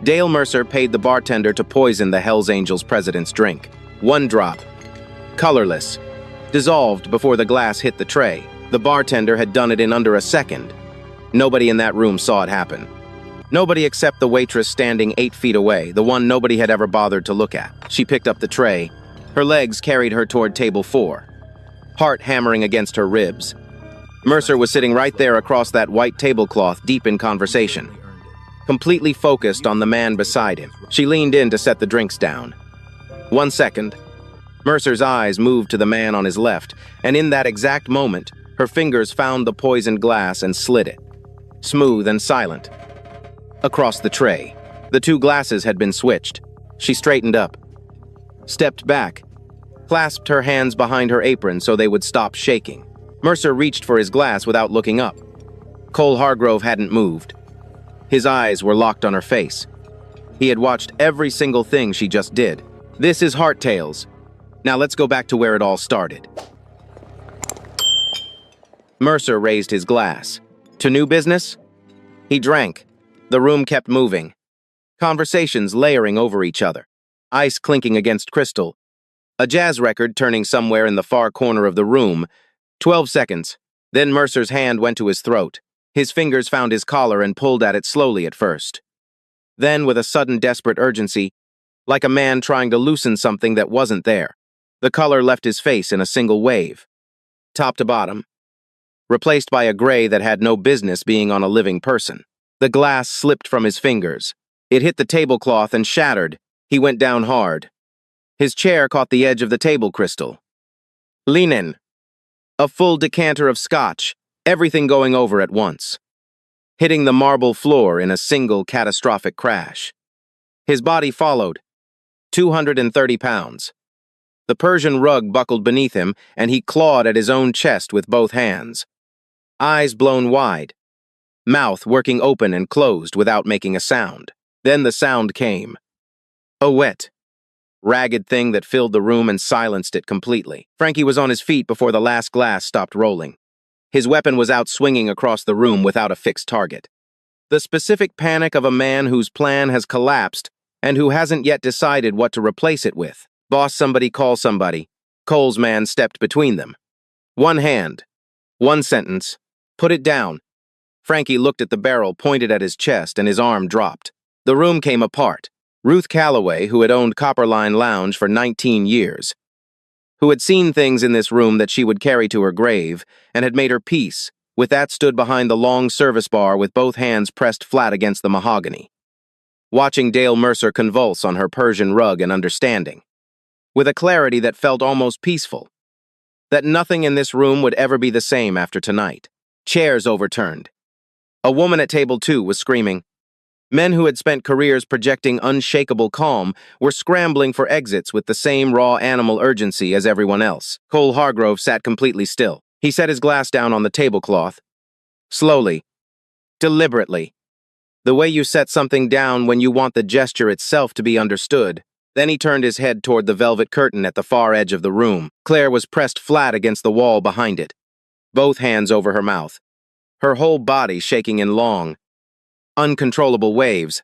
Dale Mercer paid the bartender to poison the Hells Angels president's drink. One drop. Colorless. Dissolved before the glass hit the tray. The bartender had done it in under a second. Nobody in that room saw it happen. Nobody except the waitress standing 8 feet away, the one nobody had ever bothered to look at. She picked up the tray. Her legs carried her toward table 4, heart hammering against her ribs. Mercer was sitting right there across that white tablecloth, deep in conversation, completely focused on the man beside him. She leaned in to set the drinks down. 1 second. Mercer's eyes moved to the man on his left, and in that exact moment, her fingers found the poisoned glass and slid it, smooth and silent, across the tray. The 2 glasses had been switched. She straightened up, stepped back, clasped her hands behind her apron so they would stop shaking. Mercer reached for his glass without looking up. Cole Hargrove hadn't moved. His eyes were locked on her face. He had watched every single thing she just did. This is Heart Tales. Now let's go back to where it all started. Mercer raised his glass. To new business? He drank. The room kept moving. Conversations layering over each other. Ice clinking against crystal. A jazz record turning somewhere in the far corner of the room. 12 seconds. Then Mercer's hand went to his throat. His fingers found his collar and pulled at it slowly at first. Then, with a sudden desperate urgency, like a man trying to loosen something that wasn't there, the color left his face in a single wave, top to bottom, replaced by a gray that had no business being on a living person. The glass slipped from his fingers. It hit the tablecloth and shattered. He went down hard. His chair caught the edge of the table crystal. Lean in. A full decanter of scotch, everything going over at once, hitting the marble floor in a single catastrophic crash. His body followed, 230 pounds. The Persian rug buckled beneath him, and he clawed at his own chest with both hands. Eyes blown wide, mouth working open and closed without making a sound. Then the sound came. A wet, ragged thing that filled the room and silenced it completely. Frankie was on his feet before the last glass stopped rolling. His weapon was out swinging across the room without a fixed target. The specific panic of a man whose plan has collapsed and who hasn't yet decided what to replace it with. Boss somebody, call somebody. Cole's man stepped between them. One hand. One sentence. Put it down. Frankie looked at the barrel, pointed at his chest, and his arm dropped. The room came apart. Ruth Calloway, who had owned Copperline Lounge for 19 years, who had seen things in this room that she would carry to her grave, and had made her peace, with that stood behind the long service bar with both hands pressed flat against the mahogany, watching Dale Mercer convulse on her Persian rug and understanding, with a clarity that felt almost peaceful, that nothing in this room would ever be the same after tonight. Chairs overturned. A woman at table 2 was screaming. Men who had spent careers projecting unshakable calm were scrambling for exits with the same raw animal urgency as everyone else. Cole Hargrove sat completely still. He set his glass down on the tablecloth. Slowly. Deliberately. The way you set something down when you want the gesture itself to be understood. Then he turned his head toward the velvet curtain at the far edge of the room. Claire was pressed flat against the wall behind it, both hands over her mouth, her whole body shaking in long, uncontrollable waves.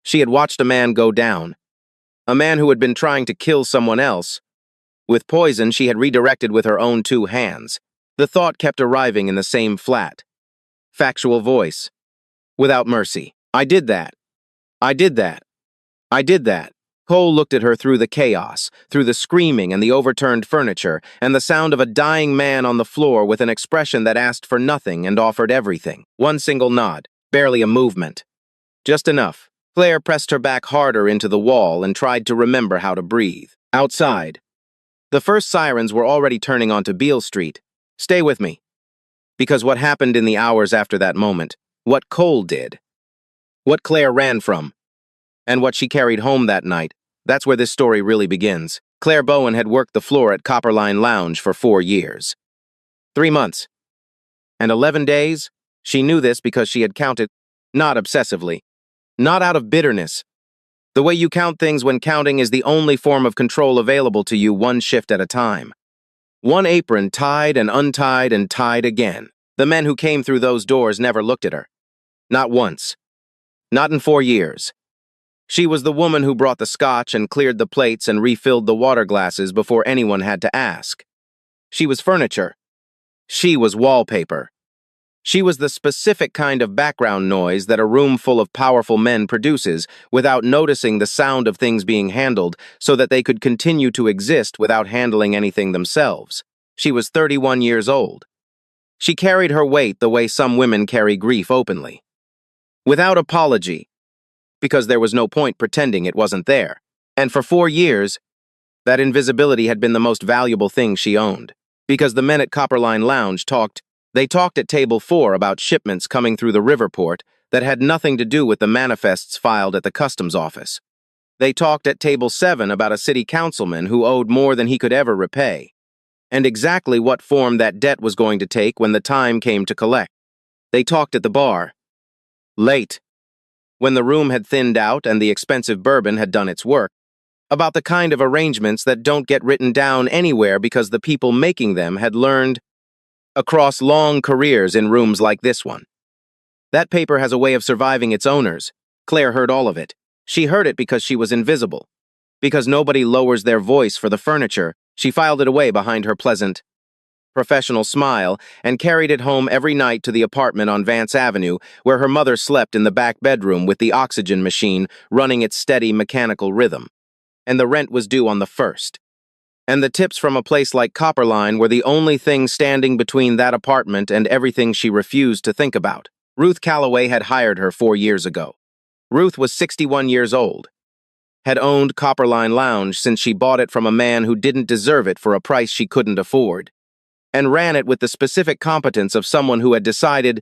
She had watched a man go down. A man who had been trying to kill someone else. With poison she had redirected with her own 2 hands. The thought kept arriving in the same flat, factual voice, without mercy. I did that. I did that. I did that. Cole looked at her through the chaos, through the screaming and the overturned furniture, and the sound of a dying man on the floor with an expression that asked for nothing and offered everything. One single nod. Barely a movement. Just enough. Claire pressed her back harder into the wall and tried to remember how to breathe. Outside. The first sirens were already turning onto Beale Street. Stay with me. Because what happened in the hours after that moment, what Cole did, what Claire ran from, and what she carried home that night, that's where this story really begins. Claire Bowen had worked the floor at Copperline Lounge for 4 years. 3 months. And 11 days? She knew this because she had counted, not obsessively, not out of bitterness. The way you count things when counting is the only form of control available to you, one shift at a time. One apron tied and untied and tied again. The men who came through those doors never looked at her. Not once. Not in 4 years. She was the woman who brought the scotch and cleared the plates and refilled the water glasses before anyone had to ask. She was furniture. She was wallpaper. She was the specific kind of background noise that a room full of powerful men produces without noticing the sound of things being handled so that they could continue to exist without handling anything themselves. She was 31 years old. She carried her weight the way some women carry grief openly. Without apology, because there was no point pretending it wasn't there. And for 4 years, that invisibility had been the most valuable thing she owned. Because the men at Copperline Lounge talked at Table 4 about shipments coming through the river port that had nothing to do with the manifests filed at the customs office. They talked at Table 7 about a city councilman who owed more than he could ever repay, and exactly what form that debt was going to take when the time came to collect. They talked at the bar. Late, when the room had thinned out and the expensive bourbon had done its work, about the kind of arrangements that don't get written down anywhere because the people making them had learned across long careers in rooms like this one. That paper has a way of surviving its owners. Claire heard all of it. She heard it because she was invisible. Because nobody lowers their voice for the furniture, she filed it away behind her pleasant, professional smile and carried it home every night to the apartment on Vance Avenue where her mother slept in the back bedroom with the oxygen machine running its steady mechanical rhythm. And the rent was due on the 1st. And the tips from a place like Copperline were the only thing standing between that apartment and everything she refused to think about. Ruth Calloway had hired her 4 years ago. Ruth was 61 years old, had owned Copperline Lounge since she bought it from a man who didn't deserve it for a price she couldn't afford, and ran it with the specific competence of someone who had decided,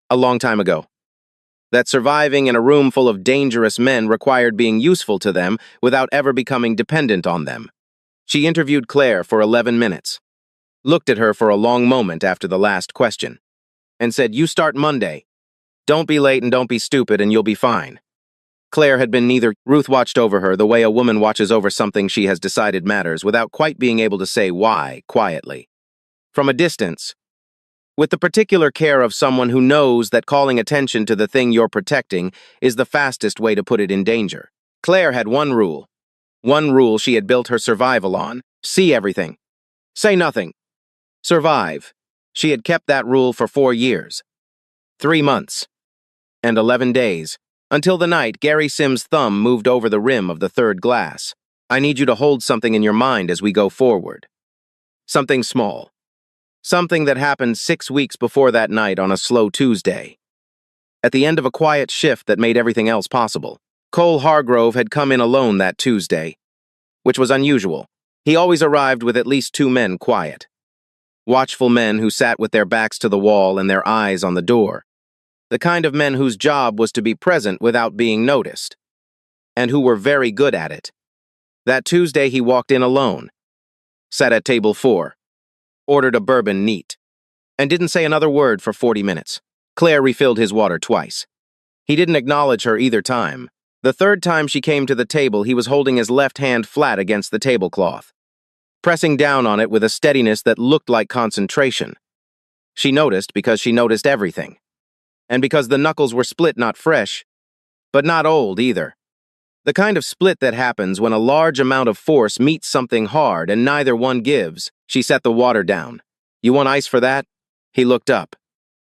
a long time ago, that surviving in a room full of dangerous men required being useful to them without ever becoming dependent on them. She interviewed Claire for 11 minutes, looked at her for a long moment after the last question, and said, "You start Monday. Don't be late and don't be stupid and you'll be fine." Claire had been neither. Ruth watched over her the way a woman watches over something she has decided matters without quite being able to say why, quietly. From a distance, with the particular care of someone who knows that calling attention to the thing you're protecting is the fastest way to put it in danger. Claire had one rule she had built her survival on: see everything. Say nothing. Survive. She had kept that rule for 4 years. 3 months. And 11 days. Until the night Gary Sims' thumb moved over the rim of the 3rd glass. I need you to hold something in your mind as we go forward. Something small. Something that happened 6 weeks before that night on a slow Tuesday. At the end of a quiet shift that made everything else possible. Cole Hargrove had come in alone that Tuesday, which was unusual. He always arrived with at least 2 men quiet. Watchful men who sat with their backs to the wall and their eyes on the door. The kind of men whose job was to be present without being noticed, and who were very good at it. That Tuesday he walked in alone, sat at table 4, ordered a bourbon neat, and didn't say another word for 40 minutes. Claire refilled his water twice. He didn't acknowledge her either time. The 3rd time she came to the table, he was holding his left hand flat against the tablecloth, pressing down on it with a steadiness that looked like concentration. She noticed because she noticed everything. And because the knuckles were split not fresh, but not old either. The kind of split that happens when a large amount of force meets something hard and neither one gives. She set the water down. "You want ice for that?" He looked up.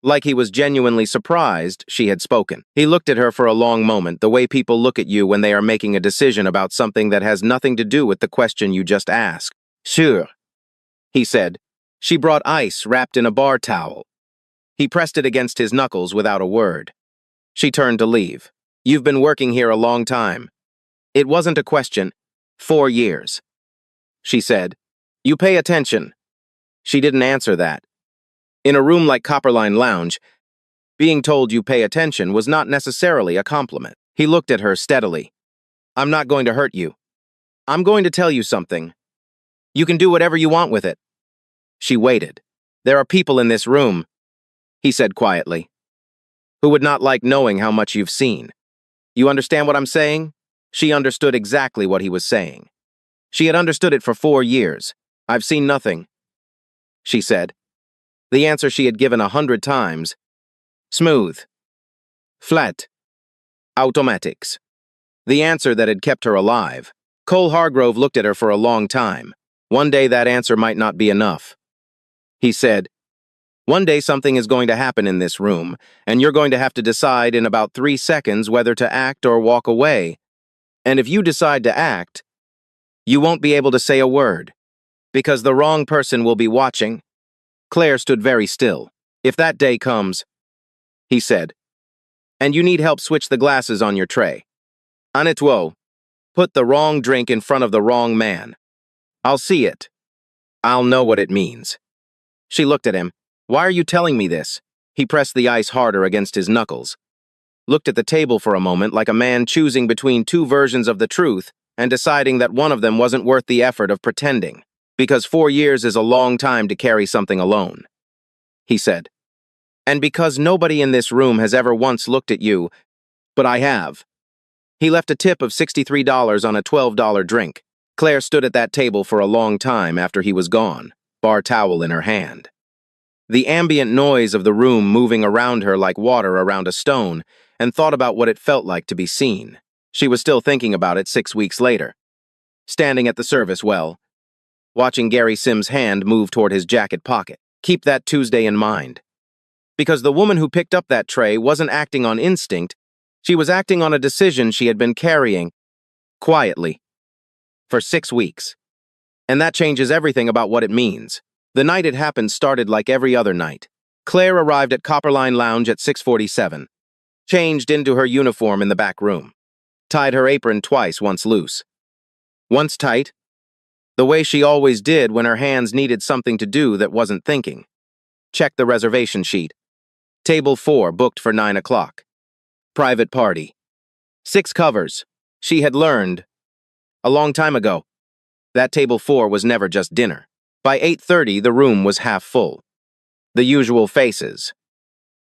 Like he was genuinely surprised she had spoken. He looked at her for a long moment, the way people look at you when they are making a decision about something that has nothing to do with the question you just asked. "Sure," he said. She brought ice wrapped in a bar towel. He pressed it against his knuckles without a word. She turned to leave. "You've been working here a long time." It wasn't a question. 4 years. She said, "You pay attention." She didn't answer that. In a room like Copperline Lounge, being told you pay attention was not necessarily a compliment. He looked at her steadily. "I'm not going to hurt you. I'm going to tell you something. You can do whatever you want with it." She waited. "There are people in this room," he said quietly, "who would not like knowing how much you've seen. You understand what I'm saying?" She understood exactly what he was saying. She had understood it for 4 years. "I've seen nothing," she said. The answer she had given 100 times. Smooth. Flat. Automatics. The answer that had kept her alive. Cole Hargrove looked at her for a long time. One day that answer might not be enough. He said, "One day something is going to happen in this room, and you're going to have to decide in about 3 seconds whether to act or walk away. And if you decide to act, you won't be able to say a word, because the wrong person will be watching." Claire stood very still. "If that day comes," he said, "and you need help switch the glasses on your tray. Anetwo, put the wrong drink in front of the wrong man. I'll see it. I'll know what it means." She looked at him. "Why are you telling me this?" He pressed the ice harder against his knuckles, looked at the table for a moment like a man choosing between two versions of the truth and deciding that one of them wasn't worth the effort of pretending. "Because 4 years is a long time to carry something alone," he said. "And because nobody in this room has ever once looked at you, but I have." He left a tip of $63 on a $12 drink. Claire stood at that table for a long time after he was gone, bar towel in her hand. The ambient noise of the room moving around her like water around a stone, and thought about what it felt like to be seen. She was still thinking about it 6 weeks later. Standing at the service well, watching Gary Sims' hand move toward his jacket pocket. Keep that Tuesday in mind. Because the woman who picked up that tray wasn't acting on instinct, she was acting on a decision she had been carrying, quietly, for 6 weeks. And that changes everything about what it means. The night it happened started like every other night. Claire arrived at Copperline Lounge at 6:47, changed into her uniform in the back room, tied her apron twice, once loose, once tight, the way she always did when her hands needed something to do that wasn't thinking. Checked the reservation sheet. Table 4, booked for 9 o'clock. Private party. 6 covers. She had learned, a long time ago, that table 4 was never just dinner. By 8:30, the room was half full. The usual faces.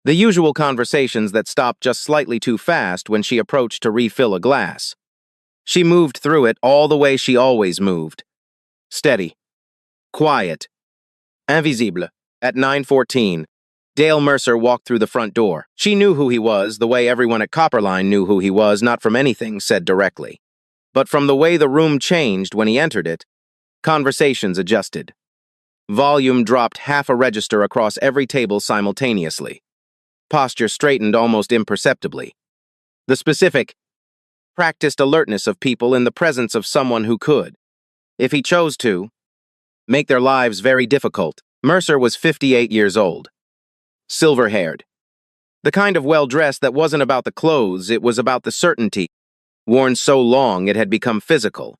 The usual conversations that stopped just slightly too fast when she approached to refill a glass. She moved through it all the way she always moved. Steady. Quiet. Invisible. At 9:14, Dale Mercer walked through the front door. She knew who he was, the way everyone at Copperline knew who he was, not from anything said directly, but from the way the room changed when he entered it. Conversations adjusted. Volume dropped half a register across every table simultaneously. Posture straightened almost imperceptibly. The specific, practiced alertness of people in the presence of someone who could, if he chose to, make their lives very difficult. Mercer was 58 years old. Silver-haired. The kind of well-dressed that wasn't about the clothes, it was about the certainty, worn so long it had become physical,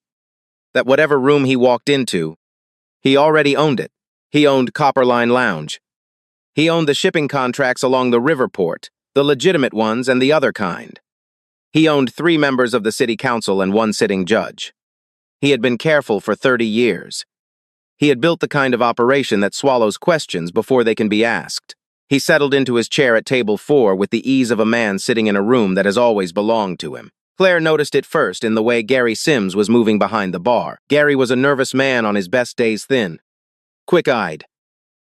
that whatever room he walked into, he already owned it. He owned Copperline Lounge. He owned the shipping contracts along the river port, the legitimate ones and the other kind. He owned 3 members of the city council and 1 sitting judge. He had been careful for 30 years. He had built the kind of operation that swallows questions before they can be asked. He settled into his chair at table 4 with the ease of a man sitting in a room that has always belonged to him. Claire noticed it first in the way Gary Sims was moving behind the bar. Gary was a nervous man on his best days, thin, quick-eyed,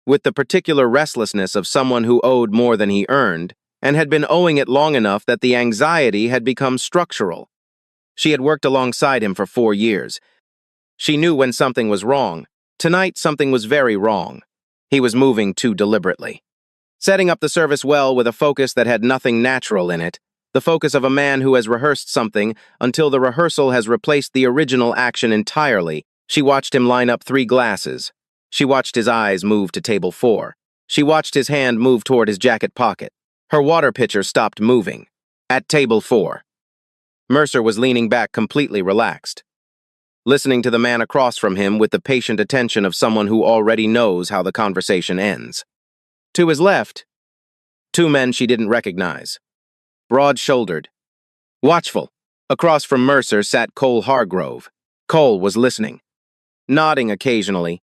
with the particular restlessness of someone who owed more than he earned, and had been owing it long enough that the anxiety had become structural. She had worked alongside him for 4 years. She knew when something was wrong. Tonight, something was very wrong. He was moving too deliberately. Setting up the service well with a focus that had nothing natural in it, the focus of a man who has rehearsed something until the rehearsal has replaced the original action entirely. She watched him line up 3 glasses. She watched his eyes move to table 4. She watched his hand move toward his jacket pocket. Her water pitcher stopped moving. At table 4. Mercer was leaning back completely relaxed, listening to the man across from him with the patient attention of someone who already knows how the conversation ends. To his left, 2 men she didn't recognize. Broad-shouldered, watchful. Across from Mercer sat Cole Hargrove. Cole was listening, nodding occasionally.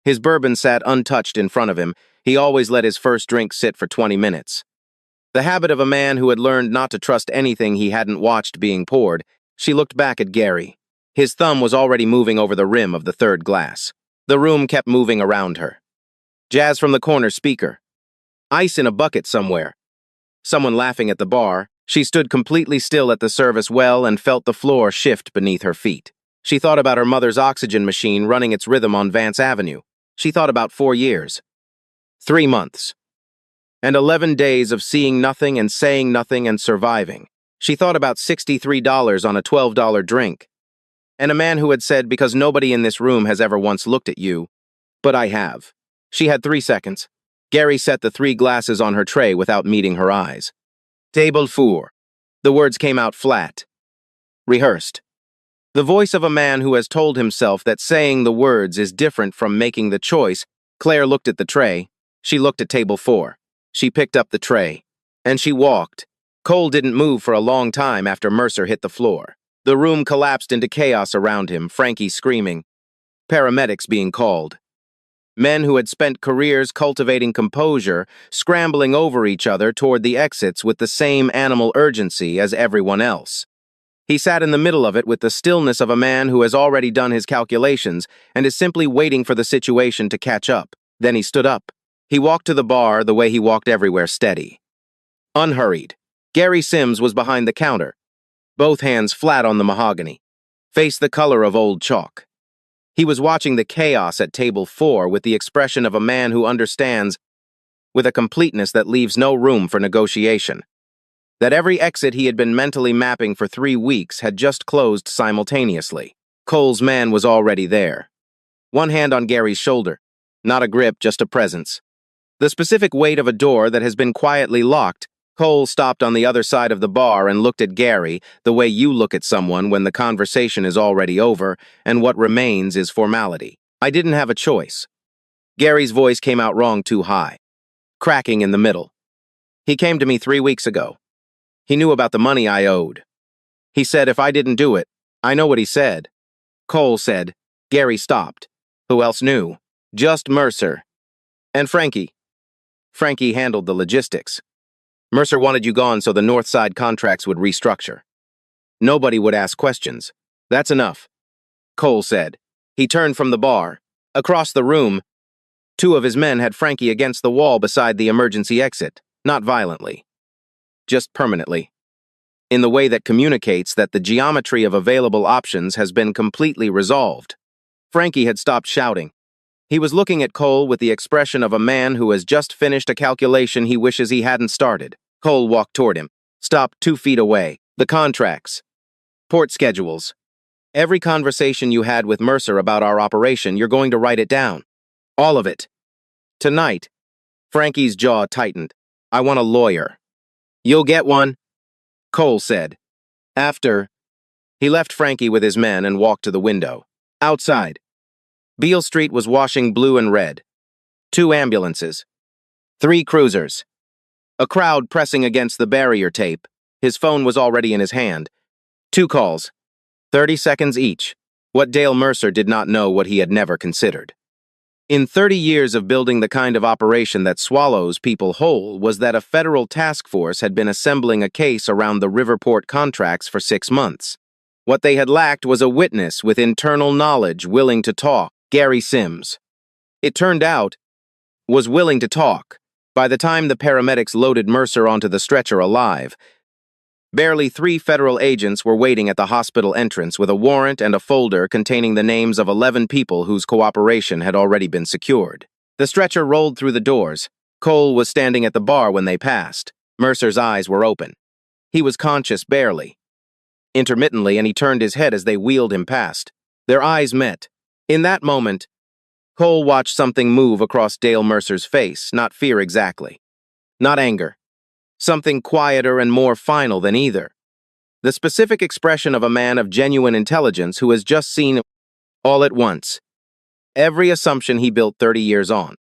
His bourbon sat untouched in front of him. He always let his first drink sit for 20 minutes. The habit of a man who had learned not to trust anything he hadn't watched being poured. She looked back at Gary. His thumb was already moving over the rim of the 3rd glass. The room kept moving around her. Jazz from the corner speaker. Ice in a bucket somewhere. Someone laughing at the bar. She stood completely still at the service well and felt the floor shift beneath her feet. She thought about her mother's oxygen machine running its rhythm on Vance Avenue. She thought about 4 years, 3 months, and 11 days of seeing nothing and saying nothing and surviving. She thought about $63 on a $12 drink. And a man who had said, because nobody in this room has ever once looked at you, but I have. She had 3 seconds. Gary set the 3 glasses on her tray without meeting her eyes. Table 4. The words came out flat. Rehearsed. The voice of a man who has told himself that saying the words is different from making the choice. Claire looked at the tray. She looked at table 4. She picked up the tray. And she walked. Cole didn't move for a long time after Mercer hit the floor. The room collapsed into chaos around him, Frankie screaming. Paramedics being called. Men who had spent careers cultivating composure, scrambling over each other toward the exits with the same animal urgency as everyone else. He sat in the middle of it with the stillness of a man who has already done his calculations and is simply waiting for the situation to catch up. Then he stood up. He walked to the bar the way he walked everywhere, steady. Unhurried. Gary Sims was behind the counter, both hands flat on the mahogany, face the color of old chalk. He was watching the chaos at table 4 with the expression of a man who understands, with a completeness that leaves no room for negotiation, that every exit he had been mentally mapping for 3 weeks had just closed simultaneously. Cole's man was already there. One hand on Gary's shoulder. Not a grip, just a presence. The specific weight of a door that has been quietly locked. Cole stopped on the other side of the bar and looked at Gary the way you look at someone when the conversation is already over and what remains is formality. I didn't have a choice. Gary's voice came out wrong too high, cracking in the middle. He came to me 3 weeks ago. He knew about the money I owed. He said if I didn't do it, I know what he said. Cole said. Gary stopped. Who else knew? Just Mercer. And Frankie. Frankie handled the logistics. Mercer wanted you gone so the North Side contracts would restructure. Nobody would ask questions. That's enough, Cole said. He turned from the bar. Across the room, 2 of his men had Frankie against the wall beside the emergency exit, not violently, just permanently, in the way that communicates that the geometry of available options has been completely resolved. Frankie had stopped shouting. He was looking at Cole with the expression of a man who has just finished a calculation he wishes he hadn't started. Cole walked toward him, stopped 2 feet away. The contracts. Port schedules. Every conversation you had with Mercer about our operation, you're going to write it down. All of it. Tonight. Frankie's jaw tightened. I want a lawyer. You'll get one, Cole said. After. He left Frankie with his men and walked to the window. Outside. Beale Street was washing blue and red. 2 ambulances. 3 cruisers. A crowd pressing against the barrier tape. His phone was already in his hand. 2 calls. 30 seconds each. What Dale Mercer did not know, what he had never considered. In 30 years of building the kind of operation that swallows people whole was that a federal task force had been assembling a case around the Riverport contracts for 6 months. What they had lacked was a witness with internal knowledge willing to talk. Gary Sims. It turned out, was willing to talk. By the time the paramedics loaded Mercer onto the stretcher alive, barely 3 federal agents were waiting at the hospital entrance with a warrant and a folder containing the names of 11 people whose cooperation had already been secured. The stretcher rolled through the doors. Cole was standing at the bar when they passed. Mercer's eyes were open. He was conscious barely, intermittently, and he turned his head as they wheeled him past. Their eyes met. In that moment, Cole watched something move across Dale Mercer's face, not fear exactly, not anger. Something quieter and more final than either. The specific expression of a man of genuine intelligence who has just seen all at once every assumption he built 30 years on,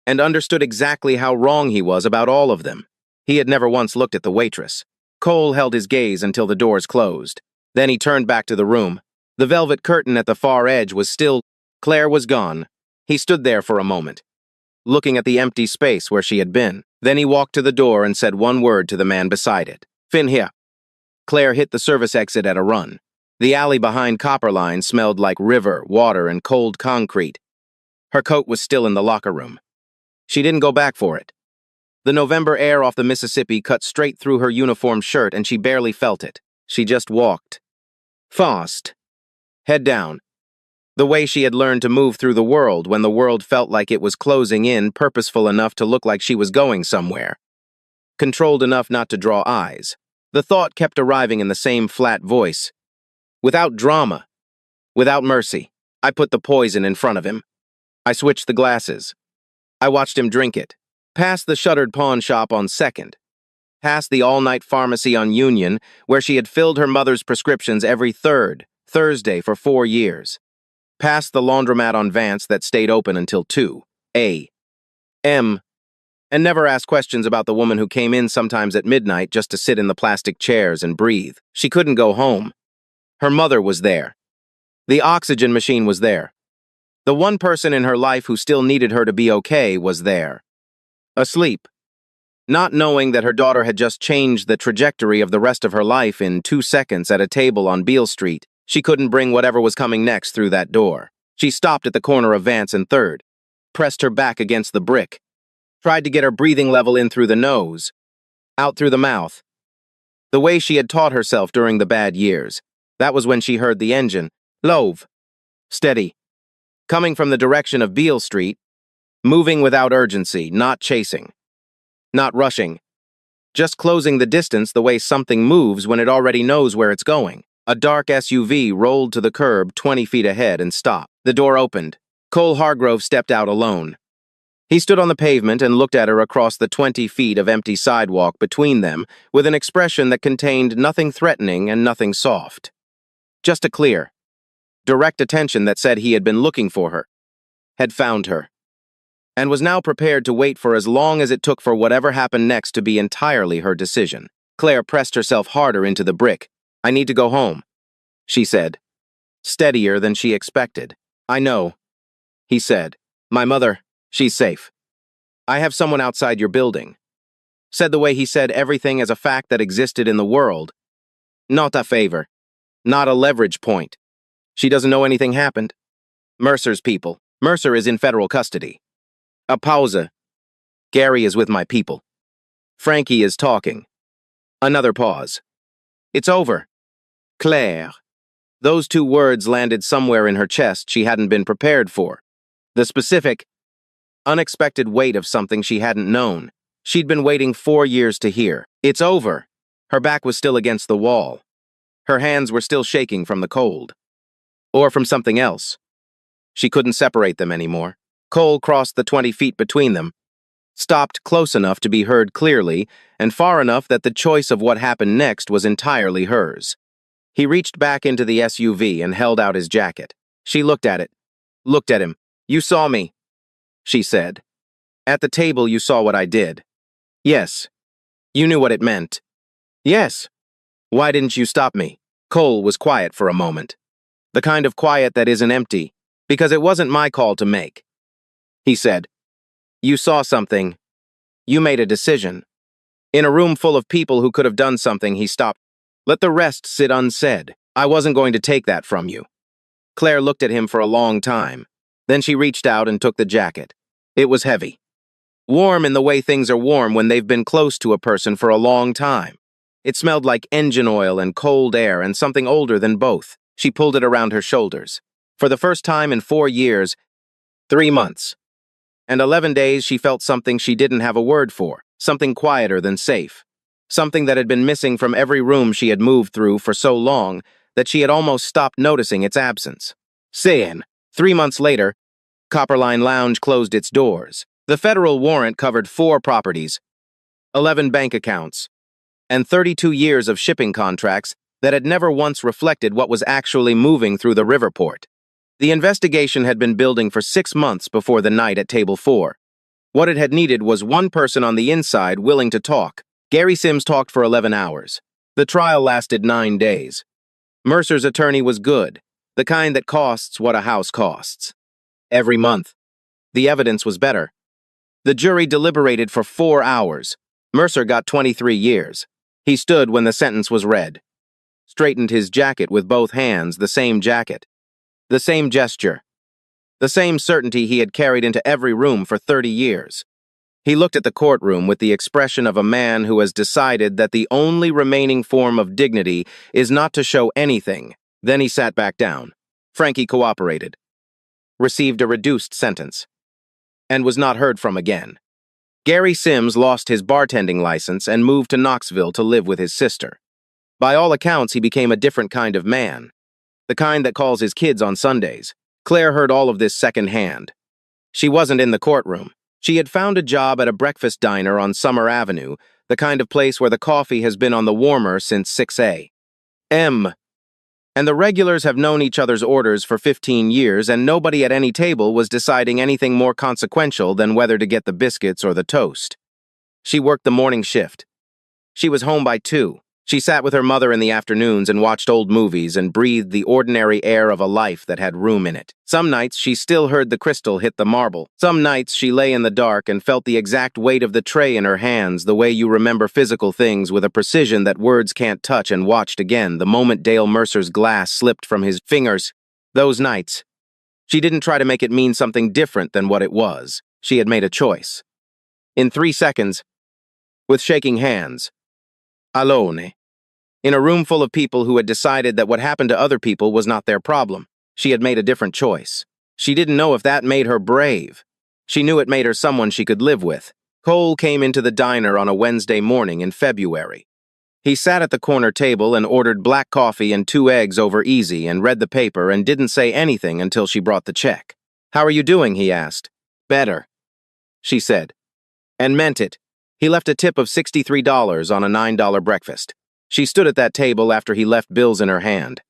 and understood exactly how wrong he was about all of them. He had never once looked at the waitress. Cole held his gaze until the doors closed. Then he turned back to the room. The velvet curtain at the far edge was still. Claire was gone. He stood there for a moment, looking at the empty space where she had been. Then he walked to the door and said one word to the man beside it. Fin here. Claire hit the service exit at a run. The alley behind Copperline smelled like river, water, and cold concrete. Her coat was still in the locker room. She didn't go back for it. The November air off the Mississippi cut straight through her uniform shirt and she barely felt it. She just walked. Fast. Head down. The way she had learned to move through the world when the world felt like it was closing in, purposeful enough to look like she was going somewhere. Controlled enough not to draw eyes. The thought kept arriving in the same flat voice. Without drama. Without mercy. I put the poison in front of him. I switched the glasses. I watched him drink it. Past the shuttered pawn shop on 2nd. Past the all-night pharmacy on Union, where she had filled her mother's prescriptions every 3rd Thursday for 4 years. Past the laundromat on Vance that stayed open until 2 a.m. and never asked questions about the woman who came in sometimes at midnight just to sit in the plastic chairs and breathe. She couldn't go home. Her mother was there. The oxygen machine was there. The one person in her life who still needed her to be okay was there. Asleep. Not knowing that her daughter had just changed the trajectory of the rest of her life in 2 seconds at a table on Beale Street, she couldn't bring whatever was coming next through that door. She stopped at the corner of Vance and 3rd, pressed her back against the brick, tried to get her breathing level in through the nose, out through the mouth. The way she had taught herself during the bad years. That was when she heard the engine, love, steady, coming from the direction of Beale Street, moving without urgency, not chasing, not rushing, just closing the distance the way something moves when it already knows where it's going. A dark SUV rolled to the curb 20 feet ahead and stopped. The door opened. Cole Hargrove stepped out alone. He stood on the pavement and looked at her across the 20 feet of empty sidewalk between them with an expression that contained nothing threatening and nothing soft. Just a clear, direct attention that said he had been looking for her, had found her, and was now prepared to wait for as long as it took for whatever happened next to be entirely her decision. Claire pressed herself harder into the brick. I need to go home, she said, steadier than she expected. I know, he said. My mother, she's safe. I have someone outside your building. Said the way he said everything as a fact that existed in the world. Not a favor. Not a leverage point. She doesn't know anything happened. Mercer's people. Mercer is in federal custody. A pause. Gary is with my people. Frankie is talking. Another pause. It's over. Claire. Those 2 words landed somewhere in her chest she hadn't been prepared for. The specific, unexpected weight of something she hadn't known. She'd been waiting 4 years to hear. It's over. Her back was still against the wall. Her hands were still shaking from the cold. Or from something else. She couldn't separate them anymore. Cole crossed the 20 feet between them, stopped close enough to be heard clearly, and far enough that the choice of what happened next was entirely hers. He reached back into the SUV and held out his jacket. She looked at it, looked at him. You saw me, she said. At the table you saw what I did. Yes. You knew what it meant. Yes. Why didn't you stop me? Cole was quiet for a moment. The kind of quiet that isn't empty, because it wasn't my call to make. He said, you saw something. You made a decision. In a room full of people who could have done something, he stopped. Let the rest sit unsaid. I wasn't going to take that from you. Claire looked at him for a long time. Then she reached out and took the jacket. It was heavy. Warm in the way things are warm when they've been close to a person for a long time. It smelled like engine oil and cold air and something older than both. She pulled it around her shoulders. For the first time in 4 years, 3 months, and 11 days, she felt something she didn't have a word for, something quieter than safe. Something that had been missing from every room she had moved through for so long that she had almost stopped noticing its absence. Sin. 3 months later, Copperline Lounge closed its doors. The federal warrant covered 4 properties, 11 bank accounts, and 32 years of shipping contracts that had never once reflected what was actually moving through the riverport. The investigation had been building for 6 months before the night at Table 4. What it had needed was one person on the inside willing to talk. Gary Sims talked for 11 hours. The trial lasted 9 days. Mercer's attorney was good, the kind that costs what a house costs. Every month. The evidence was better. The jury deliberated for 4 hours. Mercer got 23 years. He stood when the sentence was read. Straightened his jacket with both hands, the same jacket. The same gesture. The same certainty he had carried into every room for 30 years. He looked at the courtroom with the expression of a man who has decided that the only remaining form of dignity is not to show anything. Then he sat back down. Frankie cooperated, received a reduced sentence, and was not heard from again. Gary Sims lost his bartending license and moved to Knoxville to live with his sister. By all accounts, he became a different kind of man, the kind that calls his kids on Sundays. Claire heard all of this secondhand. She wasn't in the courtroom. She had found a job at a breakfast diner on Summer Avenue, the kind of place where the coffee has been on the warmer since 6 a.m. And the regulars have known each other's orders for 15 years, and nobody at any table was deciding anything more consequential than whether to get the biscuits or the toast. She worked the morning shift. She was home by 2. She sat with her mother in the afternoons and watched old movies and breathed the ordinary air of a life that had room in it. Some nights she still heard the crystal hit the marble. Some nights she lay in the dark and felt the exact weight of the tray in her hands, the way you remember physical things with a precision that words can't touch, and watched again the moment Dale Mercer's glass slipped from his fingers. Those nights, she didn't try to make it mean something different than what it was. She had made a choice. In 3 seconds, with shaking hands, alone, in a room full of people who had decided that what happened to other people was not their problem. She had made a different choice. She didn't know if that made her brave. She knew it made her someone she could live with. Cole came into the diner on a Wednesday morning in February. He sat at the corner table and ordered black coffee and 2 eggs over easy and read the paper and didn't say anything until she brought the check. "How are you doing?" he asked. "Better," she said, and meant it. He left a tip of $63 on a $9 breakfast. She stood at that table after he left bills in her hand,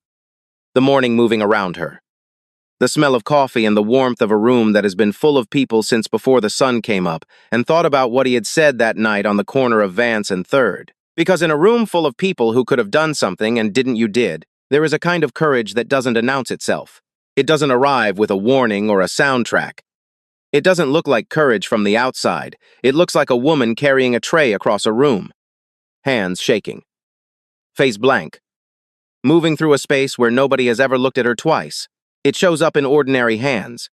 the morning moving around her. The smell of coffee and the warmth of a room that has been full of people since before the sun came up, and thought about what he had said that night on the corner of Vance and 3rd. Because in a room full of people who could have done something and didn't, you did, there is a kind of courage that doesn't announce itself. It doesn't arrive with a warning or a soundtrack. It doesn't look like courage from the outside. It looks like a woman carrying a tray across a room, hands shaking, face blank, moving through a space where nobody has ever looked at her twice. It shows up in ordinary hands.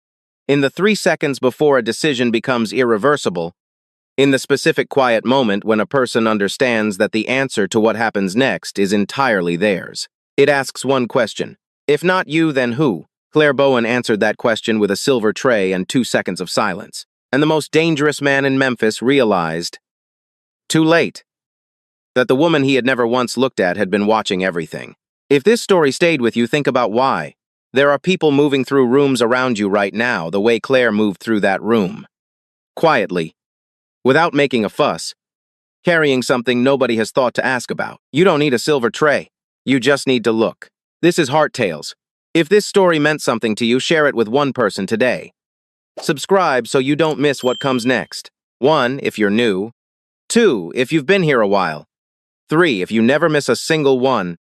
In the 3 seconds before a decision becomes irreversible, in the specific quiet moment when a person understands that the answer to what happens next is entirely theirs. It asks one question: if not you, then who? Claire Bowen answered that question with a silver tray and 2 seconds of silence. And the most dangerous man in Memphis realized, too late, that the woman he had never once looked at had been watching everything. If this story stayed with you, think about why. There are people moving through rooms around you right now the way Claire moved through that room. Quietly, without making a fuss, carrying something nobody has thought to ask about. You don't need a silver tray. You just need to look. This is Heart Tales. If this story meant something to you, share it with one person today. Subscribe so you don't miss what comes next. 1, if you're new. 2, if you've been here a while. 3, if you never miss a single one.